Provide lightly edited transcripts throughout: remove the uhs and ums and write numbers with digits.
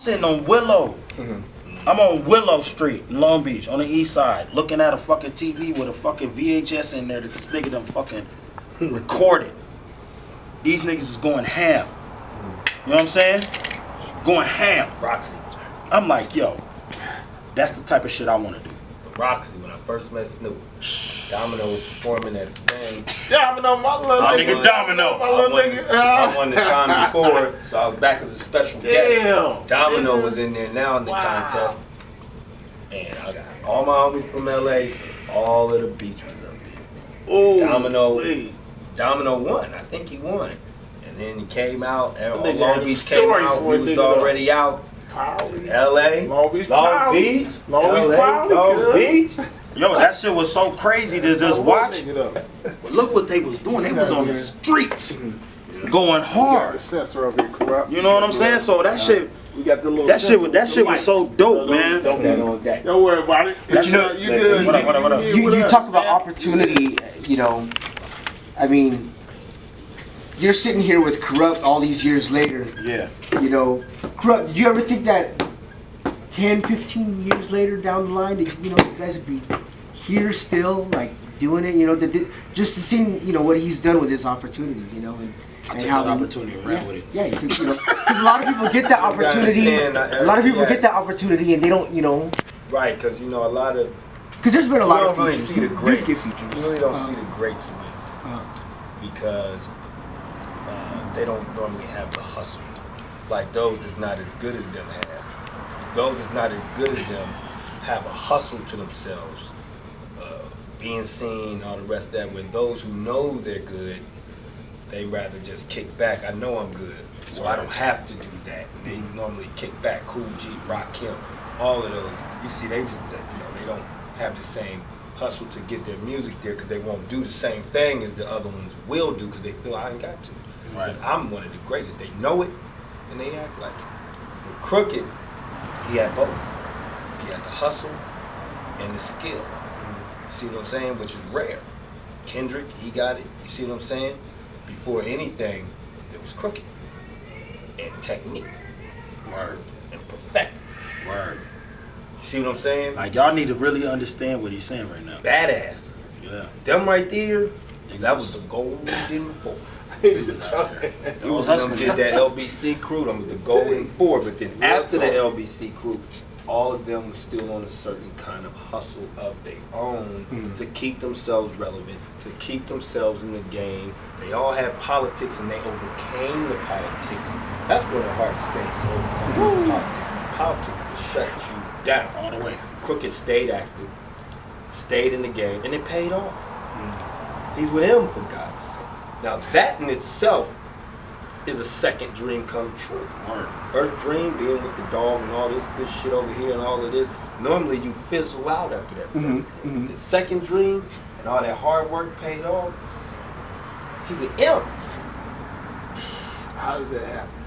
sitting on Willow. I'm on Willow Street in Long Beach on the east side, looking at a fucking TV with a fucking VHS in there that this nigga done fucking recorded. These niggas is going ham. You know what I'm saying? Going ham. Roxy. I'm like, yo, that's the type of shit I want to do. Roxy, when I first met Snoop, Domino was performing at the thing. Domino, my little nigga Domino. My little nigga. I won the time before, so I was back as a special guest. Damn. Domino was in there now in the contest. And I got all my homies from LA, all of the beach was up there. Ooh, Domino won. I think he won. And then he came out, and That nigga Long had a Beach came story out. for He a was nigga, already out. LA, Long Beach, Long Beach, Yo, that shit was so crazy to just watch. But look what they was doing. They was on the streets, going hard. You know what I'm saying? So that shit, that shit was so dope, man. Don't worry about it. You good? What up? You talk about opportunity. You know, I mean, you're sitting here with Kurupt all these years later. Yeah. You know, Kurupt, did you ever think that 10, 15 years later down the line, that, you know, you guys would be here still, like, doing it, you know, just to see, you know, what he's done with this opportunity, you know, I took that opportunity and ran with it. Yeah, you know, because a lot of people get that opportunity, get that opportunity and they don't, you know. Right, because, you know, a lot of... Because there's been a lot of You don't really see the greats. You You really don't see the greats win. Because they don't normally have the hustle. Like those that's not as good as them have. Those that's not as good as them have a hustle to themselves. Being seen, all the rest of that. When those who know they're good, they rather just kick back. I know I'm good, so I don't have to do that. They normally kick back. Cool G, Rakim, all of those. You see, they just, you know, they don't have the same hustle to get their music there because they won't do the same thing as the other ones will do because they feel I ain't got to. Because I'm one of the greatest. They know it and they act like it. With Crooked, he had both. He had the hustle and the skill. You see what I'm saying? Which is rare. Kendrick, he got it. You see what I'm saying? Before anything, it was Crooked. And technique. Word. And perfect. Word. You see what I'm saying? Like, y'all need to really understand what he's saying right now. Badass. Yeah. Them right there, that was the golden four. He was hustling. Did that LBC crew, that was the golden four. But then after the LBC crew, all of them were still on a certain kind of hustle of their own to keep themselves relevant, to keep themselves in the game. They all had politics and they overcame the politics. That's one of the hardest things to overcome. Politics can shut you down. All the way. Crooked stayed active, stayed in the game, and it paid off. He's with him, for God's sake. Now that in itself is a second dream come true. First dream, being with the dog and all this good shit over here and all of this, normally you fizzle out after that. The second dream and all that hard work paid off, he with him. How does that happen?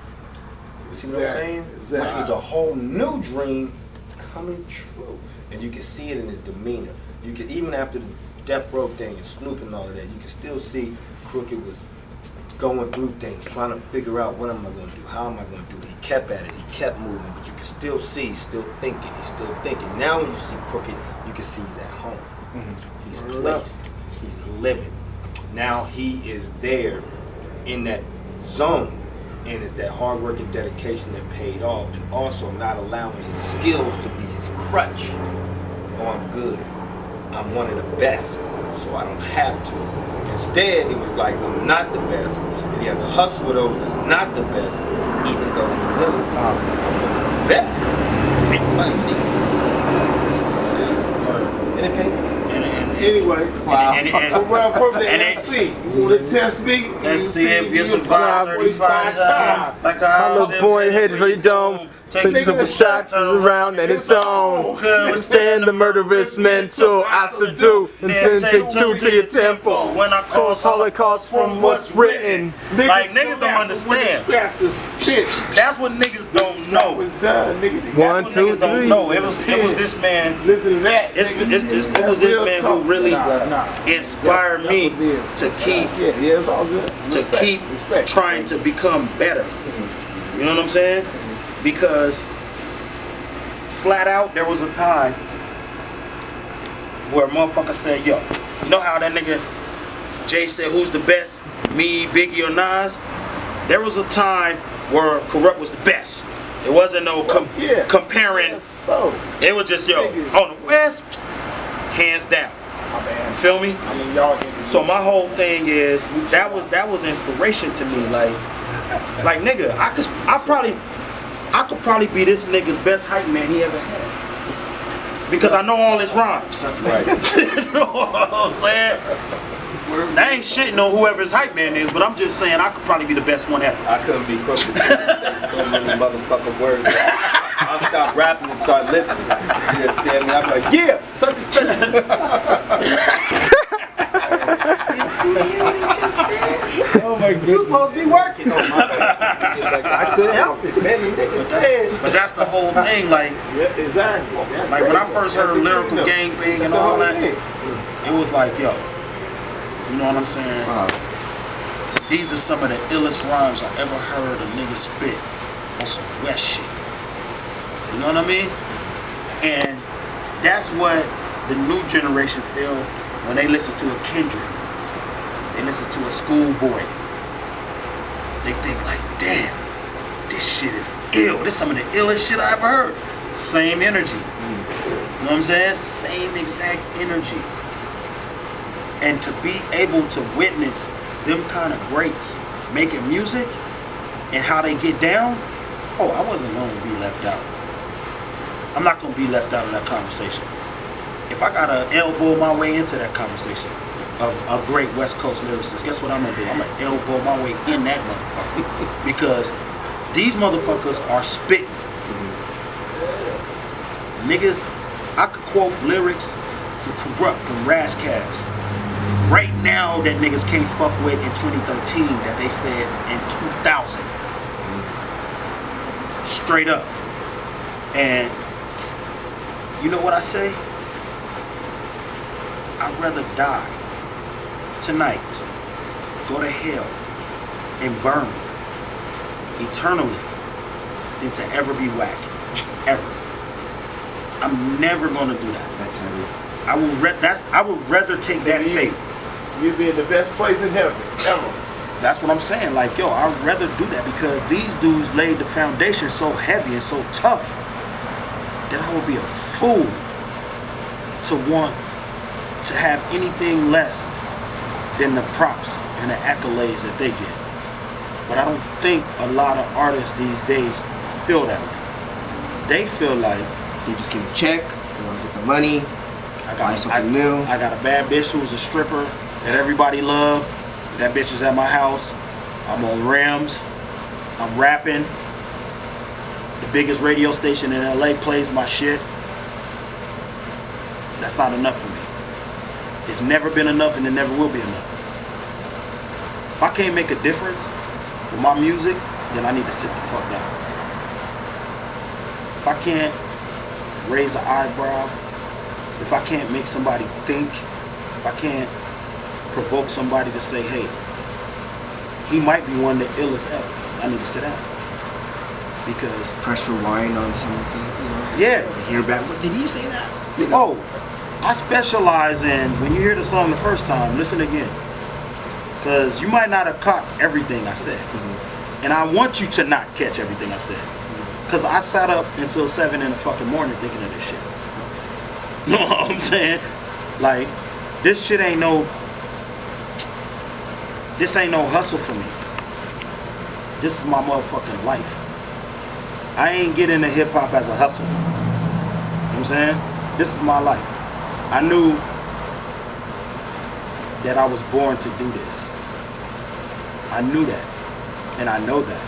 You see what I'm saying? Which was a whole new dream coming true. And you can see it in his demeanor. You can, even after the Death Row thing and Snoop and all of that, you can still see Crooked was going through things, trying to figure out what am I going to do, how am I going to do it. He kept at it, he kept moving, but you can still see, he's still thinking. Now when you see Crooked, you can see he's at home. He's placed, he's living. Now he is there in that zone, and it's that hard work and dedication that paid off, and also not allowing his skills to be his crutch. Oh, I'm good. I'm one of the best, so I don't have to. Instead, it was like, I'm not the best, and he had to hustle with those that's not the best, even though he knew I'm one of the best. Everybody see it. And it paid off. Anyway, from the NC, you want to test me? Let's see if you survive 35 times. Like I look boy head for your dome. Take a couple shots around and it's on. Understand the murderous mental I subdue and send take two to your temple. When I cause Holocaust from what's written. Like niggas don't understand. That's what niggas don't know. One, two, three. No, it was this man. Listen to that. It was this man who really inspired me to keep trying to become better. You know what I'm saying? Because flat out, there was a time where a motherfucker said, yo, you know how that nigga Jay said who's the best? Me, Biggie, or Nas? There was a time where Kurupt was the best. It wasn't no comparing. So it was just, yo, on the West, hands down. You feel me? I mean, y'all. So my whole thing is that was inspiration to me. Like nigga, I could probably be this nigga's best hype man he ever had. Because I know all his rhymes. Right. You know what I'm saying? That ain't shitting on whoever his hype man is, but I'm just saying I could probably be the best one ever. I couldn't be crooked. Say so many motherfucking words. I'll stop rapping and start listening. You understand me? I'm like, yeah, such and such. Oh my goodness. You supposed to be working. Oh my God. Like, I couldn't help it, man. The nigga said. But that's the whole thing, like, Yeah, exactly. like when I first heard lyrical gangbang and all that, it was like, yo, you know what I'm saying? These are some of the illest rhymes I ever heard a nigga spit on some West shit. You know what I mean? And that's what the new generation feel when they listen to a Kendrick. They listen to a Schoolboy. They think like, damn, this shit is ill. This is some of the illest shit I ever heard. Same energy. You know what I'm saying? Same exact energy. And to be able to witness them kind of greats making music and how they get down, oh, I wasn't going to be left out. I'm not going to be left out of that conversation. If I got to elbow my way into that conversation of a great West Coast lyricist, guess what I'm going to do? I'm going to elbow my way in that motherfucker. Because these motherfuckers are spitting. Niggas, I could quote lyrics from Kurupt, from Razzcast. Right now, that niggas can't fuck with in 2013 that they said in 2000. Straight up. And you know what I say? I'd rather die tonight, go to hell, and burn eternally than to ever be whack. Ever. I'm never gonna do that. That's heavy. I would rather take that fate. You'd be in the best place in heaven, ever. That's what I'm saying. Like, yo, I'd rather do that because these dudes laid the foundation so heavy and so tough that I would be a fool to want to have anything less than the props and the accolades that they get. But I don't think a lot of artists these days feel that way. They feel like They just get a check, they want to get the money, buy something new. I got a bad bitch who's a stripper that everybody love. That bitch is at my house. I'm on rims. I'm rapping. The biggest radio station in LA plays my shit. That's not enough for me. It's never been enough and it never will be enough. If I can't make a difference with my music, then I need to sit the fuck down. If I can't raise an eyebrow, if I can't make somebody think, if I can't provoke somebody to say, hey, he might be one of the illest ever, I need to sit down. Because Press rewind on something, you know? yeah. Hear back. Did he say that? Oh, I specialize in, when you hear the song the first time, listen again. Because you might not have caught everything I said. And I want you to not catch everything I said. Because I sat up until 7 in the fucking morning thinking of this shit. You know what I'm saying? Like, this shit ain't no hustle for me. This is my motherfucking life. I ain't get into hip hop as a hustle. You know what I'm saying? This is my life. I knew that I was born to do this. I knew that. And I know that.